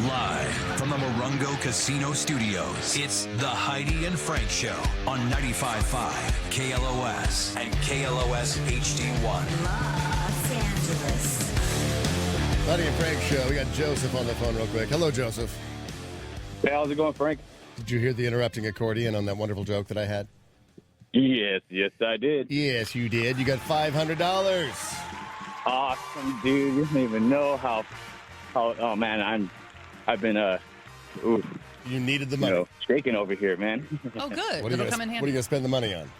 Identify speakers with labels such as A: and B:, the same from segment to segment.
A: Live from the Morongo Casino Studios, it's the Heidi and Frank Show on 95.5 KLOS and KLOS HD1.
B: Los Angeles.
C: Heidi and Frank Show. We got Joseph on the phone real quick. Hello, Joseph.
D: Hey, how's it going, Frank?
C: Did you hear the interrupting accordion on that wonderful joke that I had?
D: Yes, I did.
C: Yes, you did. You got $500.
D: Awesome, dude. You don't even know how oh man, I've been
C: You needed the money.
D: shaking over here, man.
E: Oh, good.
C: What are you
E: It'll come in
C: going
E: handy.
C: to spend the money on?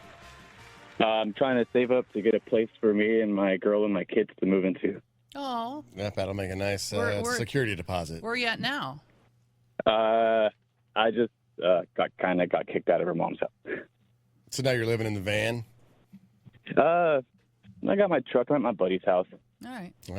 D: I'm trying to save up to get a place for me and my girl and my kids to move into.
E: Oh,
C: Yep, that'll make a nice security deposit.
E: where are you at now?
D: I just got kicked out of her mom's house.
C: So now you're living in the van?
D: I got my truck. I'm at my buddy's house.
E: All right.
C: All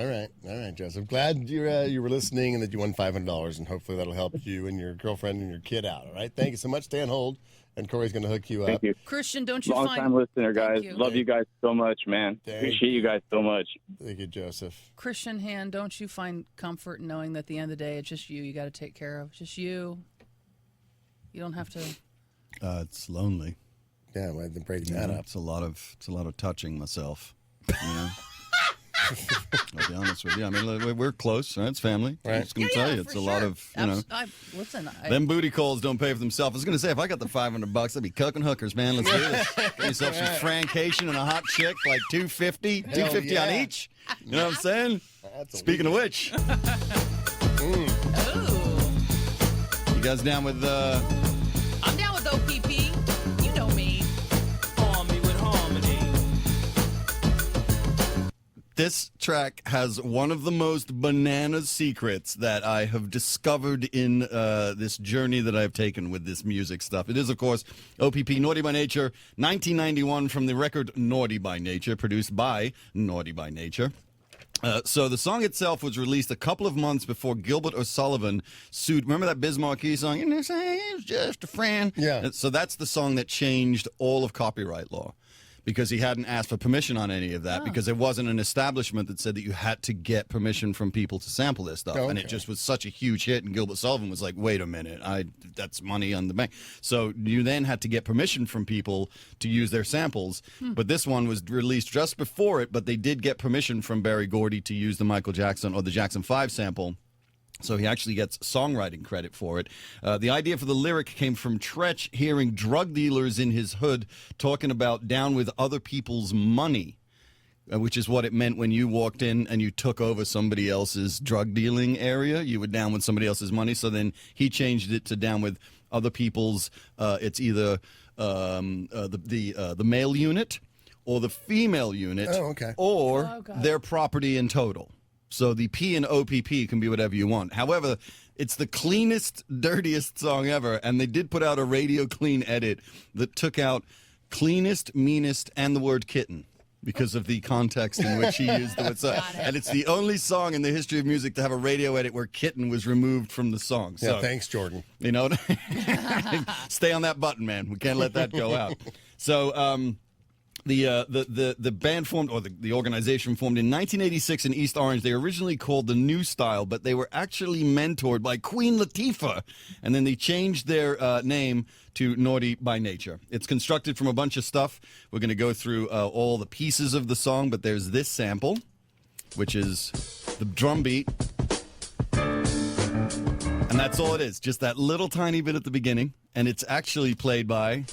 C: right, Joseph. Glad you were listening and that you won $500, and hopefully that'll help you and your girlfriend and your kid out, all right? Thank you so much. Stay on hold, and Corey's going to hook you up.
D: Thank you.
E: Christian, don't you
D: Long-time listener, guys.
E: you.
D: Love you guys so much, man.
C: Thank
D: Appreciate you guys so much.
C: Thank you, Joseph.
E: Christian hand, don't you find comfort in knowing that at the end of the day, it's just you got to take care of. Just you. You don't have to.
F: It's lonely.
C: Yeah, well, I've been breaking that up.
F: It's a lot of touching myself. You know? I'll be honest with you. I mean, we're close, right? It's family.
C: Right.
F: I'm just going to tell you, it's
E: for
F: a lot
E: sure.
F: of, you know.
E: Listen,
F: Them booty calls don't pay for themselves. I was going to say, if I got the $500, I'd be cooking hookers, man. Let's do this. Get yourself some Frankation and a hot chick, like $250
C: yeah.
F: on each. You know what I'm saying? Speaking of which, you guys down with
E: I'm down with O.P.P. You know me.
A: Army with harmony.
F: This track has one of the most bananas secrets that I have discovered in this journey that I've taken with this music stuff. It is, of course, O.P.P. Naughty by Nature, 1991, from the record Naughty by Nature, produced by Naughty by Nature. So the song itself was released a couple of months before Gilbert O'Sullivan sued. Remember that Biz Markie song? You know, say it's just a friend.
C: Yeah.
F: So that's the song that changed all of copyright law, because he hadn't asked for permission on any of that, because there wasn't an establishment that said that you had to get permission from people to sample this stuff.
C: Oh,
F: And
C: okay.
F: it just was such a huge hit, and Gilbert Sullivan was like, wait a minute, that's money on the bank. So you then had to get permission from people to use their samples, but this one was released just before it, but they did get permission from Berry Gordy to use the Michael Jackson or the Jackson 5 sample. So he actually gets songwriting credit for it. The idea for the lyric came from Tretch hearing drug dealers in his hood talking about down with other people's money, which is what it meant when you walked in and you took over somebody else's drug dealing area. You were down with somebody else's money. So then he changed it to down with other people's. It's either the male unit or the female unit, or their property in total. So the P in O.P.P. can be whatever you want. However, it's the cleanest, dirtiest song ever, and they did put out a radio clean edit that took out cleanest, meanest, and the word kitten because of the context in which he used the word. So, and it's the only song in the history of music to have a radio edit where kitten was removed from the song. So,
C: Yeah, thanks, Jordan.
F: you know, stay on that button, man. We can't let that go out. So, the band formed, or the organization formed in 1986 in East Orange. They were originally called the New Style, but they were actually mentored by Queen Latifah, and then they changed their name to Naughty by Nature. It's constructed from a bunch of stuff. We're going to go through all the pieces of the song, but there's this sample, which is the drum beat, and that's all it is, just that little tiny bit at the beginning, and it's actually played by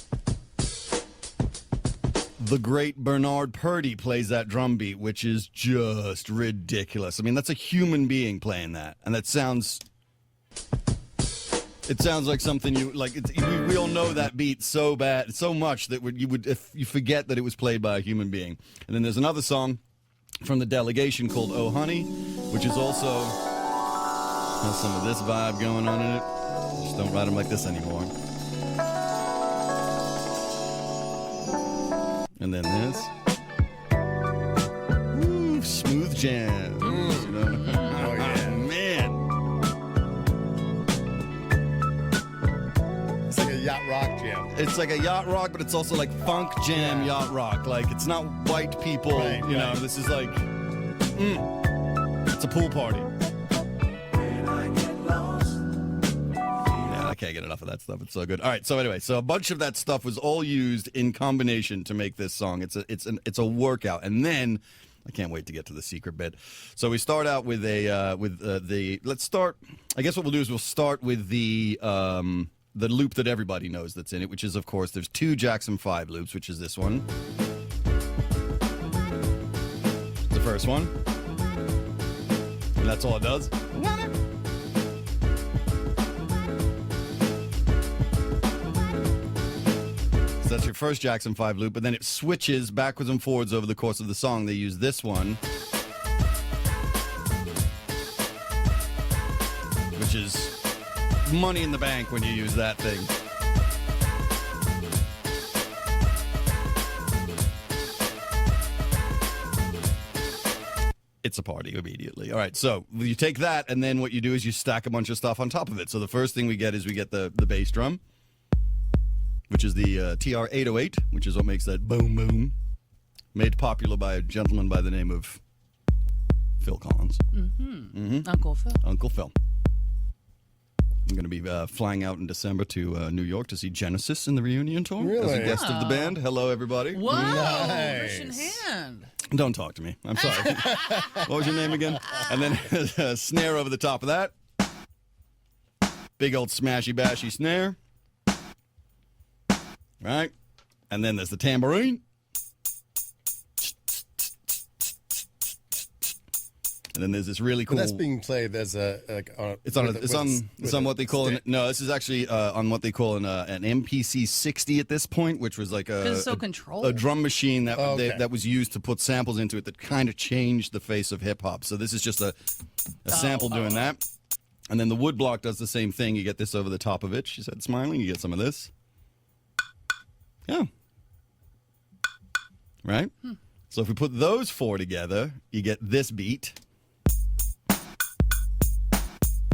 F: the great Bernard Purdie. Plays that drum beat, which is just ridiculous. I mean, that's a human being playing that, and it sounds like something you like. We all know that beat so bad, so much that you would if you forget that it was played by a human being. And then there's another song from the Delegation called "Oh Honey," which is also has some of this vibe going on in it. Just don't write them like this anymore. And then this. Ooh, smooth jams. You know?
C: Oh, yeah.
F: Man.
C: It's like a yacht rock jam.
F: It's like a yacht rock, but it's also like funk jam yacht rock. Like, it's not white people,
C: Right,
F: you know.
C: right.
F: This is like, it's a pool party.
G: When I get lost,
F: can't get enough of that stuff. It's so good. All right. So anyway, so a bunch of that stuff was all used in combination to make this song. It's a workout. And then I can't wait to get to the secret bit. So we start out with let's start. I guess what we'll do is we'll start with the loop that everybody knows that's in it, which is, of course, there's 2 Jackson 5 loops, which is this one. The first one. And that's all it does. So that's your first Jackson 5 loop, but then it switches backwards and forwards over the course of the song. They use this one, which is money in the bank when you use that thing. It's a party immediately. All right, so you take that, and then what you do is you stack a bunch of stuff on top of it. So the first thing we get the bass drum, which is the TR-808, which is what makes that boom boom, made popular by a gentleman by the name of Phil Collins.
E: Uncle Phil.
F: Uncle Phil. I'm going to be flying out in December to New York to see Genesis in the reunion tour as a
C: Really?
F: guest of the band. Hello, everybody.
E: Whoa!
C: Nice.
E: Mission hand.
F: Don't talk to me. I'm sorry. What was your name again? And then a snare over the top of that. Big old smashy bashy snare. Right? And then there's the tambourine. And then there's this really cool.
C: But that's being played as
F: It's on what they call this is actually on what they call an MPC 60 at this point, which was like
E: 'Cause it's so controlled.
F: a drum machine that
C: Okay.
F: that was used to put samples into it that kind of changed the face of hip hop. So this is just a sample doing that. And then the wood block does the same thing. You get this over the top of it. She said, smiling. You get some of this. Yeah. Right? So if we put those 4 together, you get this beat.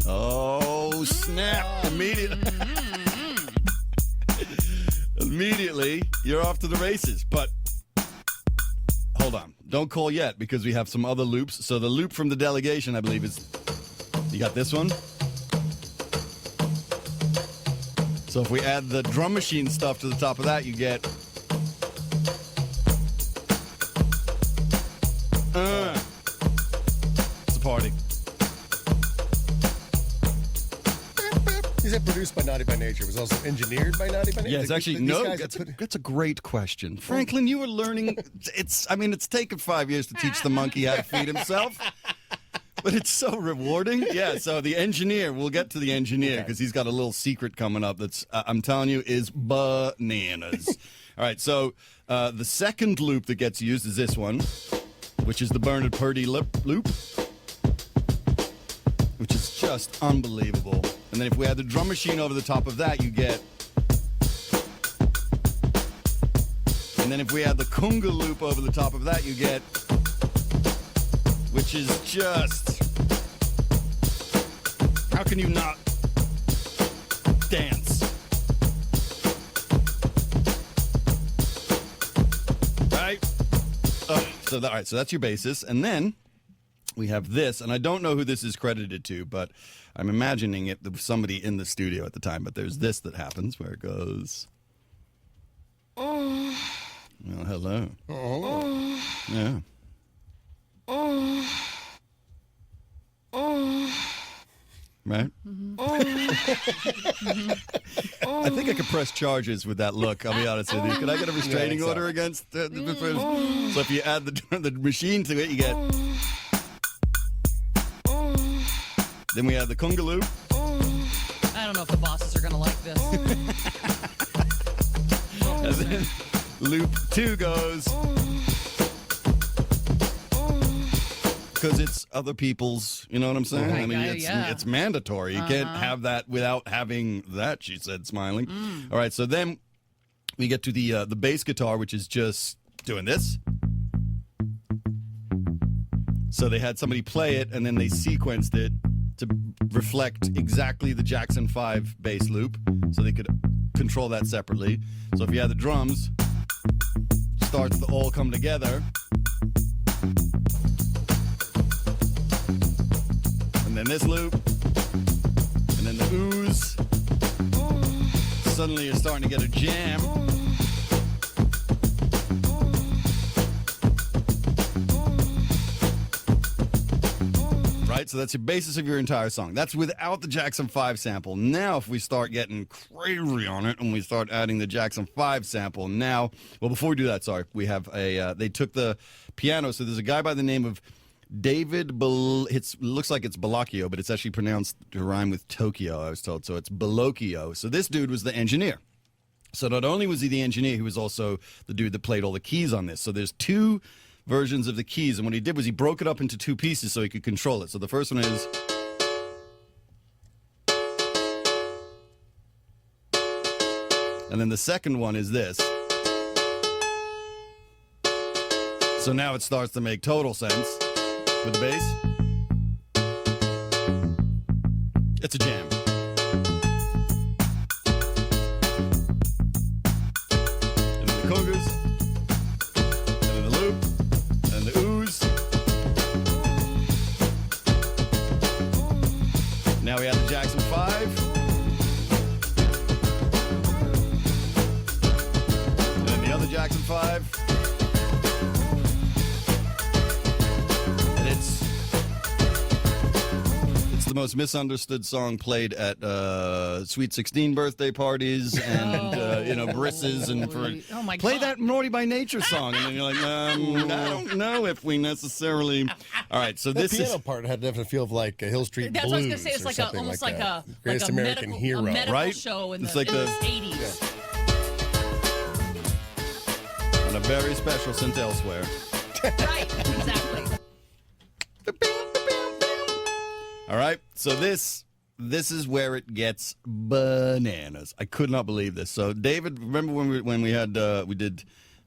F: Oh, snap. Immediately, you're off to the races. But hold on. Don't call yet, because we have some other loops. So the loop from the delegation, I believe, is... You got this one? So if we add the drum machine stuff to the top of that, you get... It's a party.
C: You said produced by Naughty by Nature. It was also engineered by Naughty by Nature?
F: Yeah, it's actually
C: These
F: no.
C: guys
F: That's a great question, Franklin. You were learning. It's taken 5 years to teach the monkey how to feed himself, but it's so rewarding. Yeah. So the engineer, we'll get to the engineer because he's got a little secret coming up that's I'm telling you is bananas. All right. So the second loop that gets used is this one, which is the Bernard Purdie loop, which is just unbelievable. And then if we add the drum machine over the top of that, you get... And then if we add the conga loop over the top of that, you get... Which is just... How can you not dance? Right? So that's your basis. And then we have this, and I don't know who this is credited to, but I'm imagining it was somebody in the studio at the time. But there's this that happens where it goes. Well, hello. Yeah. Right? I think I could press charges with that look, I'll be honest with you. Could I get a restraining order against the So if you add the machine to it, you get... Then we add the conga loop.
E: I don't know if the bosses are going to like this.
F: And then loop 2 goes... Because it's other people's, you know what I'm saying?
E: Okay,
F: I mean,
E: yeah.
F: it's mandatory. You can't have that without having that, she said, smiling. All right, so then we get to the bass guitar, which is just doing this. So they had somebody play it, and then they sequenced it to reflect exactly the Jackson 5 bass loop, so they could control that separately. So if you had the drums, starts to all come together. And then this loop, and then the ooze, suddenly you're starting to get a jam. Right, so that's your basis of your entire song. That's without the Jackson 5 sample. Now, if we start getting crazy on it and we start adding the Jackson 5 sample, now, well, before we do that, sorry, we have they took the piano. So there's a guy by the name of David, it looks like it's Bellocchio, but it's actually pronounced to rhyme with Tokyo, I was told. So it's Bellocchio. So this dude was the engineer. So not only was he the engineer, he was also the dude that played all the keys on this. So there's two versions of the keys, and what he did was he broke it up into two pieces so he could control it. So the first one is, and then the second one is this. So now it starts to make total sense with the bass. It's a jam. And then the congas, and then the loop, and the ooze. Now we have the Jackson 5. And then the other Jackson 5. And it's the most misunderstood song played at Sweet 16 birthday parties and brisses and for
E: Oh my
F: play
E: God.
F: that Naughty by Nature song, and then you're like, I don't know if we necessarily. All right, so
C: That
F: this
C: piano
F: is
C: part had definitely feel of like a Hill Street
E: That's what I was
C: Blues
E: gonna say. It's
C: or
E: like
C: something
E: almost
C: like
E: like
C: that.
E: a
C: Greatest American
E: medical,
C: Hero.
E: a medical
F: Right?
E: show in
F: It's
E: the,
F: like
E: in
F: the-
E: the 80s.
F: on a very special St. Elsewhere.
E: Right, exactly.
F: All right, so this is where it gets bananas. I could not believe this. So David, remember when we did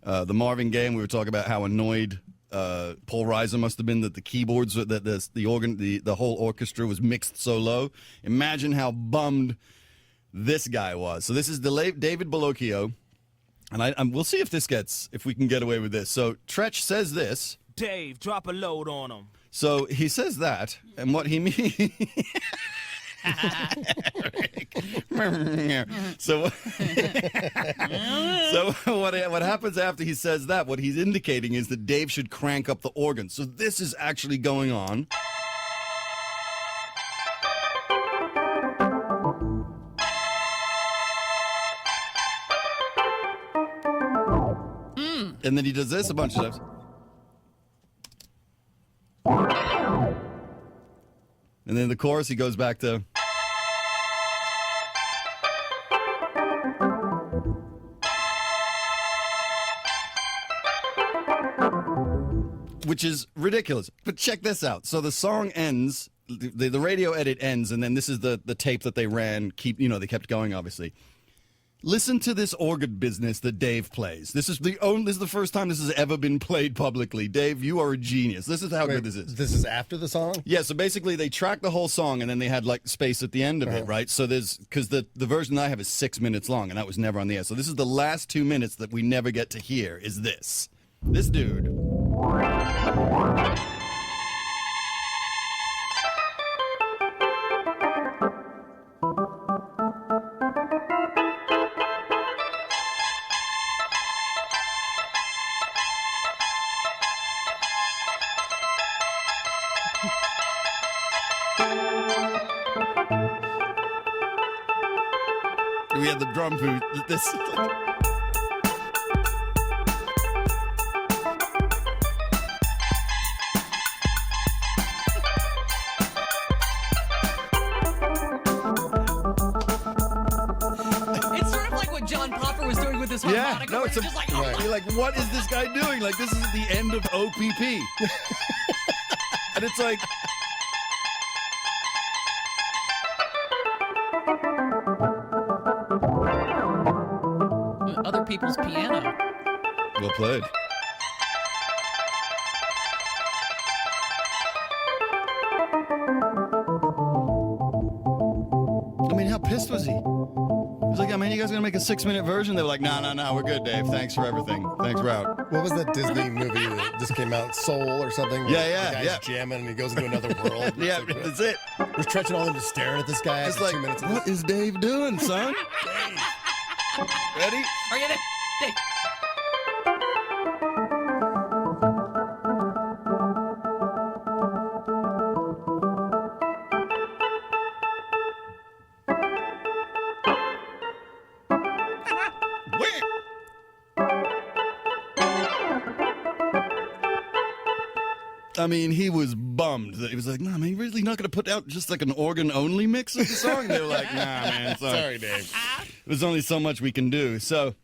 F: the Marvin Gaye, and we were talking about how annoyed Paul Reiser must have been that the keyboards, that the organ, the whole orchestra was mixed so low. Imagine how bummed this guy was. So this is David Bellocchio, and we'll see if we can get away with this. So Tretch says this.
G: Dave, drop a load on him.
F: So he says that, and what he means. So what happens after he says that? What he's indicating is that Dave should crank up the organ. So this is actually going on. And then he does this a bunch of times. And then the chorus, he goes back to. Which is ridiculous. But check this out. So the song ends, the radio edit ends, and then this is the tape that they ran. They kept going, obviously. Listen to this organ business that Dave plays. This is the first time this has ever been played publicly. Dave, you are a genius. This is how good this is.
C: This is after the song?
F: Yeah, so basically they tracked the whole song and then they had like space at the end of it, right? So because the version I have is 6 minutes long and that was never on the air. So this is the last 2 minutes that we never get to hear is this. This dude. We had the drum booth. This.
E: It's sort of like what John Popper was doing with his
F: Yeah,
E: harmonica.
F: no,
E: where
F: it's
E: you're just like, oh,
C: right.
F: You're like, what is this guy doing? Like, this is the end of O.P.P. And it's like.
E: other people's piano.
F: Well played. I mean, how pissed was he? He was like, I mean, you guys gonna make a 6-minute version? They were like, no, we're good, Dave. Thanks for everything. Thanks for out.
C: What was that Disney movie that just came out, Soul or something? where
F: Yeah,
C: the guy's
F: yeah.
C: jamming and he goes into another world.
F: Yeah,
C: It's like,
F: that's it.
C: we're stretching all them just staring at this guy
F: It's
C: after
F: like,
C: 2 minutes. of
F: what
C: this.
F: is Dave doing, son? Ready?
E: Are you there? Hey.
F: I mean, he was bummed that he was like, "Nah, man, you really not going to put out just like an organ-only mix of the song?" And they were like, "Nah, man,
C: Sorry, Dave.
F: There's only so much we can do." So,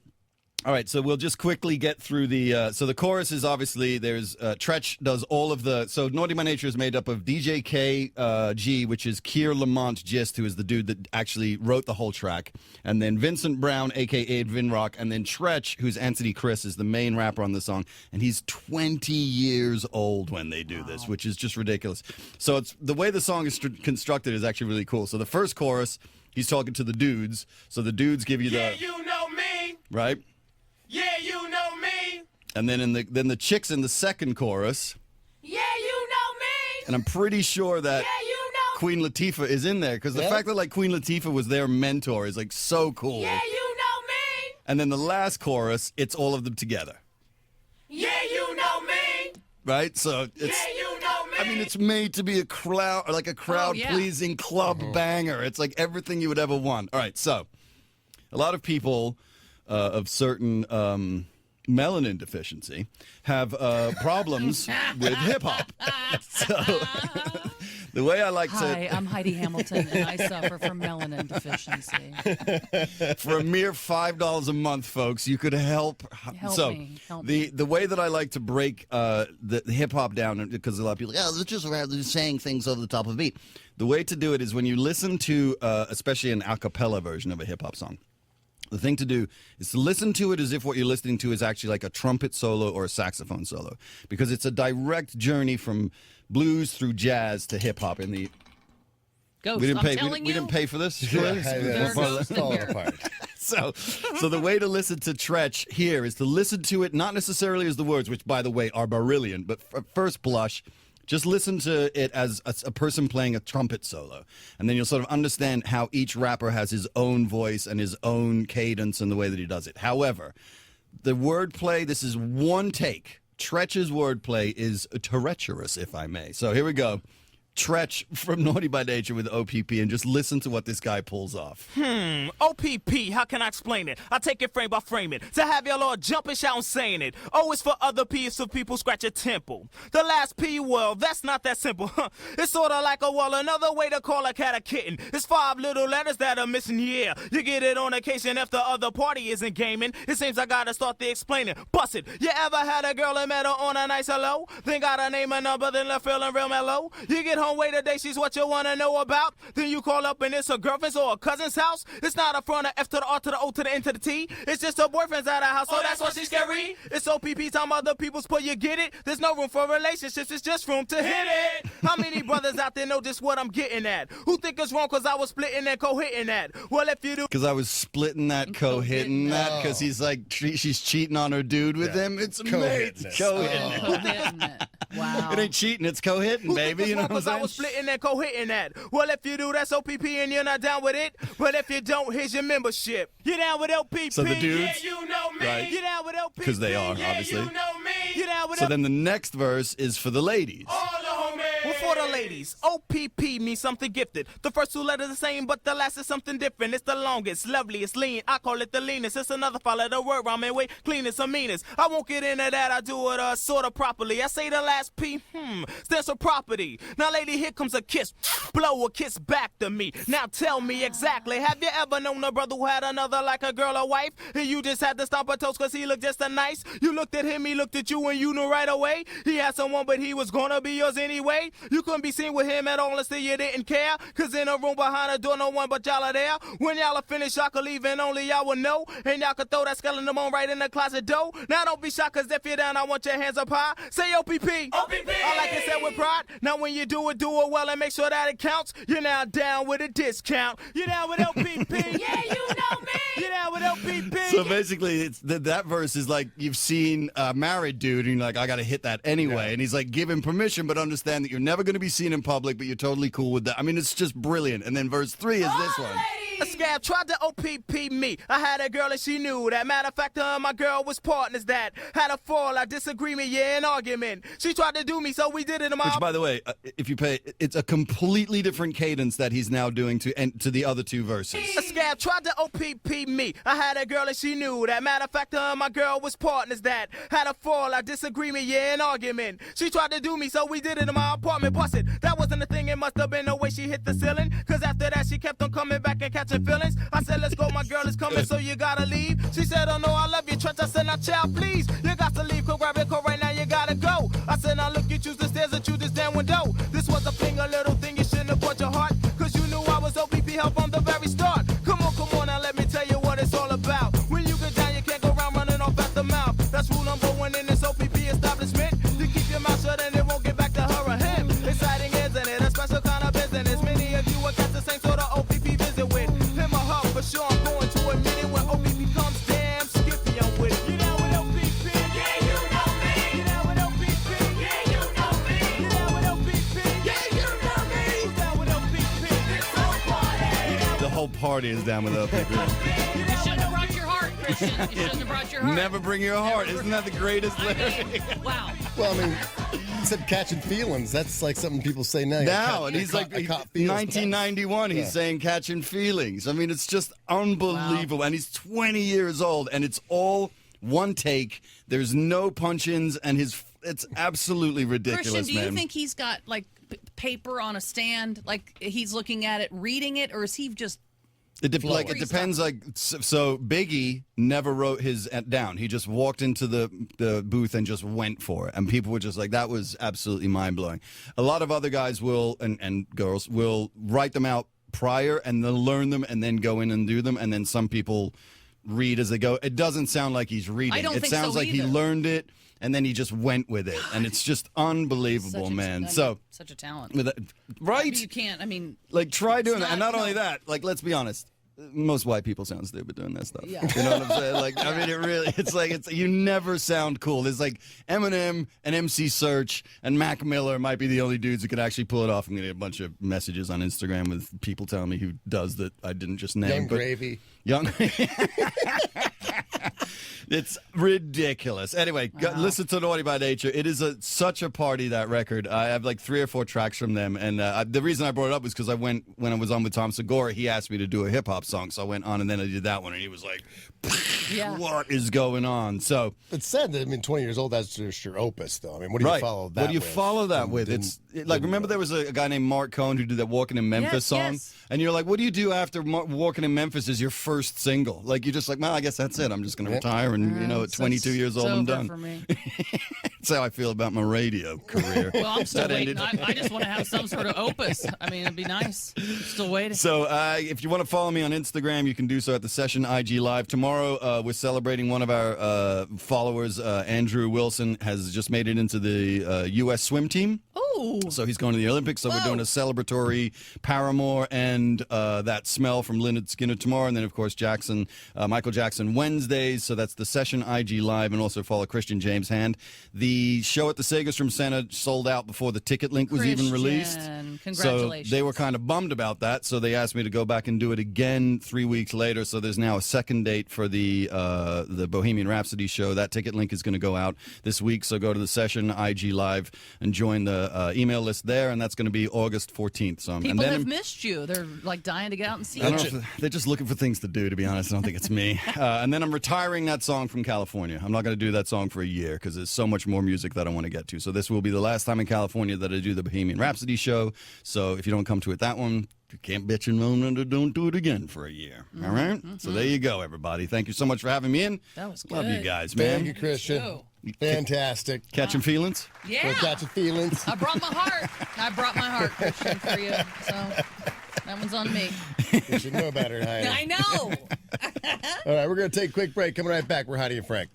F: all right, so we'll just quickly get through the. So the chorus is obviously there's Tretch does all of the. So Naughty by Nature is made up of DJ G, which is Keir Lamont Gist, who is the dude that actually wrote the whole track, and then Vincent Brown, aka Vinrock, and then Tretch, who's Anthony Chris, is the main rapper on the song, and he's 20 years old when they do this, which is just ridiculous. So it's the way the song is constructed is actually really cool. So the first chorus, he's talking to the dudes. So the dudes give you the
G: you know me.
F: right.
G: Yeah, you know me.
F: And then then the chicks in the second chorus,
G: Yeah, you know me.
F: and I'm pretty sure that
G: Yeah, you know.
F: Queen Latifah is in there because the
C: Yeah.
F: fact that like Queen Latifah was their mentor is like so cool.
G: Yeah, you know me.
F: And then the last chorus, it's all of them together,
G: Yeah, you know me.
F: right? So it's.
G: Yeah, you know me.
F: I mean, it's made to be a crowd
E: yeah.
F: pleasing club banger. It's like everything you would ever want. All right, so a lot of people of certain melanin deficiency have problems with hip hop. So the way I like
E: Hi, I'm Heidi Hamilton, and I suffer from melanin deficiency.
F: for a mere $5 a month, folks, you could help.
E: Help
F: so
E: me, help
F: the way that I like to break the hip hop down, because a lot of people, they're just saying things over the top of a beat. The way to do it is when you listen to, especially an a cappella version of a hip hop song. The thing to do is to listen to it as if what you're listening to is actually like a trumpet solo or a saxophone solo, because it's a direct journey from blues through jazz to hip hop. In the
E: Ghost,
F: we didn't
E: I'm
F: pay
E: telling
F: we
E: you.
F: didn't pay for this.
C: It's falling apart.
F: So the way to listen to Tretch here is to listen to it not necessarily as the words, which by the way are brilliant, but at first blush, just listen to it as a person playing a trumpet solo, and then you'll sort of understand how each rapper has his own voice and his own cadence and the way that he does it. However, the wordplay, this is one take. Tretch's wordplay is treacherous, if I may. So here we go. Tretch from Naughty by Nature with O.P.P. and just listen to what this guy pulls off.
G: O.P.P., how can I explain it? I take it frame by frame it. To have your Lord jumping, shouting, saying it. O is for other, P is for people scratch your temple. The last P, well, that's not that simple. It's sort of like another way to call a cat a kitten. It's 5 little letters that are missing here. You get it on occasion if the other party isn't gaming. It seems I gotta start the explaining. Bust it. You ever had a girl and met her on a nice hello? Then got her name and number, then left feeling real mellow? You get home wait a day, she's what you wanna know about. Then you call up and it's her girlfriend's or a cousin's house. It's not a front, a F to the R to the O to the N to the T. It's just her boyfriend's at her house, so that's why she's scary. It's O.P.P. time other people's put, you get it? There's no room for relationships, it's just room to hit it. How many brothers out there know just what I'm getting at? Who think it's wrong cause I was splitting and co-hitting that? Well, if you do,
F: Because I was splitting that, co-hitting that, because he's like, she's cheating on her dude with him. It's
C: Co-hitting
F: amazing.
C: it.
F: Co-hitting it.
E: Co-hitting it. Wow.
F: It ain't cheating, it's co-hitting,
G: who
F: baby.
G: think
F: You
G: it's
F: know
G: wrong
F: what
G: cause I
F: I'm
G: was
F: saying?
G: splitting and co-hitting that? Well, if you do, that's O.P.P. and you're not down with it. But if you don't, here's your membership. You down with O.P.P.
F: So the dudes,
G: yeah, you know me.
F: right?
G: You down with O.P.P.
F: 'Cause they are,
G: yeah,
F: obviously.
G: You know me. You down with
F: So then the next verse is for the ladies.
G: all the homies. Well, for the ladies, O.P.P. means something gifted. The first 2 letters the same, but the last is something different. It's the longest, loveliest, lean. I call it the leanest. It's another follow the word rhyming way, cleanest or meanest. I won't get into that. I do it sort of properly. I say the last P, stands for property. Now, lady, here comes a kiss. Blow a kiss back to me. Now tell me exactly. Have you ever known a brother who had another like a girl or wife? And you just had to stomp a toast cause he looked just a nice? You looked at him, he looked at you, and you knew right away he had someone, but he was gonna be yours anyway. You couldn't be seen with him at all and still you didn't care. Cause in a room behind the door, no one but y'all are there. When y'all are finished, y'all could leave and only y'all will know. And y'all could throw that skeleton on right in the closet door. Now don't be shocked cause if you're down, I want your hands up high. Say O.P.P. O.P.P. I like it said with pride. Now when you do it well and make sure that it counts. You're now down with a discount. You're down with O.P.P. Yeah, you know me. You're down with O.P.P.
F: So basically, it's that verse is like you've seen a married dude, and you're like, I got to hit that anyway. And he's like, give him permission, but understand that you're never going to be seen in public, but you're totally cool with that. I mean, it's just brilliant. And then verse 3 is this one.
G: A scab tried to O.P.P. me. I had a girl and she knew that. Matter of fact, her and my girl was partners that had a fallout, disagreement, yeah, an argument. She tried to do me, so we did it in my...
F: Which, by the way, if you pay, it's a completely different cadence that he's now doing to the other two verses.
G: A scab tried to O.P.P. me. I had a girl and she knew that. Matter of fact, her and my girl was partners that had a fallout, disagreement, yeah, an argument. She tried to do me, so we did it in my apartment. Busted. That wasn't a thing. It must have been the way she hit the ceiling. Cause after that, she kept on coming back and catching feelings. I said, let's go, my girl is coming, so you gotta leave. She said, oh no, I love you, Trench. I said, now child, please. You got to leave, go grab your coat right now, you gotta go. I said, now look, you choose the stairs or choose this damn window. This was a thing, a little thing, you shouldn't have brought your heart. Cause you knew I was O.P.P. help from the very start. Come on, now let me tell you what it's all about. When you get down, you can't go around running off at the mouth. That's rule number one in this O.P.P. establishment. You keep your mouth shut and it won't get back to her or him. Exciting, isn't it? A special kind of business. Many of you will catch the same sort of O.P.P. visit with him or her. For sure, I'm going to admit it. When O.P.P. comes, damn skippy, I'm with it. You down with O.P.P? Yeah, you know me. You down with O.P.P? Yeah, you know me. You down with O.P.P? Yeah, you know me. You down with O.P.P? This whole party.
F: The whole party is down with O.P.P.
E: You shouldn't have brought your heart, Christian. You shouldn't have brought your heart.
F: Never bring your heart. Isn't that the greatest lyric?
E: Wow.
C: Well, I mean, you said catching feelings. That's like something people say now.
F: Now, and he's
C: I
F: like,
C: caught feelings.
F: 1991, he's
C: Yeah.
F: saying catching feelings. I mean, it's just unbelievable.
E: Wow.
F: And he's 20 years old, and it's all one take. There's no punch-ins, and it's absolutely ridiculous,
E: Christian, do you
F: man.
E: think he's got like paper on a stand, like he's looking at it, reading it, or is he just?
F: It depends. So Biggie never wrote his down. He just walked into the booth and just went for it, and people were just like, "That was absolutely mind blowing." A lot of other guys will and girls will write them out prior and then learn them and then go in and do them, and then some people read as they go. It doesn't sound like he's reading.
E: I don't
F: it
E: think
F: sounds
E: so
F: like
E: either.
F: he learned it and then he just went with it, and it's just unbelievable, man. So
E: such a talent,
F: with right?
E: You can't. I mean,
F: Like, try doing that. And not
E: no.
F: only that, like, let's be honest. Most white people sound stupid doing that stuff.
E: Yeah.
F: You know what I'm saying? Like, I mean, you never sound cool. There's like Eminem and MC Search and Mac Miller might be the only dudes who could actually pull it off. I'm going to get a bunch of messages on Instagram with people telling me who does that I didn't just name.
C: Young Gravy.
F: It's ridiculous. Anyway, listen to Naughty by Nature. It is such a party, that record. I have like 3 or 4 tracks from them. And the reason I brought it up was because when I was on with Tom Segura, he asked me to do a hip-hop song. So I went on and then I did that one. And he was like,
E: Yeah.
F: what is going on? So
C: It's said that, I mean, 20 years old, that's just your opus, though. I mean, what do you
F: right.
C: follow that
F: What do you
C: with?
F: follow that with? Remember there was a guy named Mark Cohn who did that Walking in Memphis
E: Yes,
F: song?
E: yes.
F: And you're like, what do you do after Walking in Memphis is your first single? Like, you're just like, well, I guess that's it. I'm just going to retire. And, at 22 years old, I'm done.
E: For me.
F: That's how I feel about my radio career.
E: Well, I'm still
F: That
E: waiting.
F: ended-
E: I just want to have some sort of opus. I mean, it'd be nice. I'm still waiting.
F: So if you want to follow me on Instagram, you can do so at the Session IG Live. Tomorrow, we're celebrating one of our followers, Andrew Wilson, has just made it into the U.S. swim team.
E: Oh,
F: So he's going to the Olympics. So we're doing a celebratory Paramore and That Smell from Lynyrd Skynyrd tomorrow. And then, of course, Michael Jackson Wednesdays. So that's the Session IG Live. And also follow Christian James Hand. The show at the Segerstrom Center sold out before the ticket link was even released.
E: Congratulations.
F: So they were kind of bummed about that. So they asked me to go back and do it again 3 weeks later. So there's now a second date for the Bohemian Rhapsody show. That ticket link is going to go out this week. So go to the Session IG Live and join the email list there. And that's going to be August 14th. So
E: People have missed you. They're like dying to get out and see
F: I
E: you.
F: don't know if they're just looking for things to do, to be honest. I don't think it's me. And then I'm retiring that song from California. I'm not going to do that song for a year because there's so much more music that I want to get to. So this will be the last time in California that I do the Bohemian Rhapsody show. So if you don't come to it that one, you can't bitch and moan and don't do it again for a year. All right? So there you go, everybody. Thank you so much for having me in.
E: That was
F: Love you
E: good.
F: guys, man.
C: Thank you, Christian.
E: Oh.
C: Fantastic.
F: Catching feelings?
E: Yeah.
C: We're catching feelings.
E: I brought my heart. I brought my heart, Christian, for you. So that one's on me.
C: You should know better, Heidi.
E: I know.
C: All right, we're going to take a quick break. Coming right back, we're Heidi and Frank.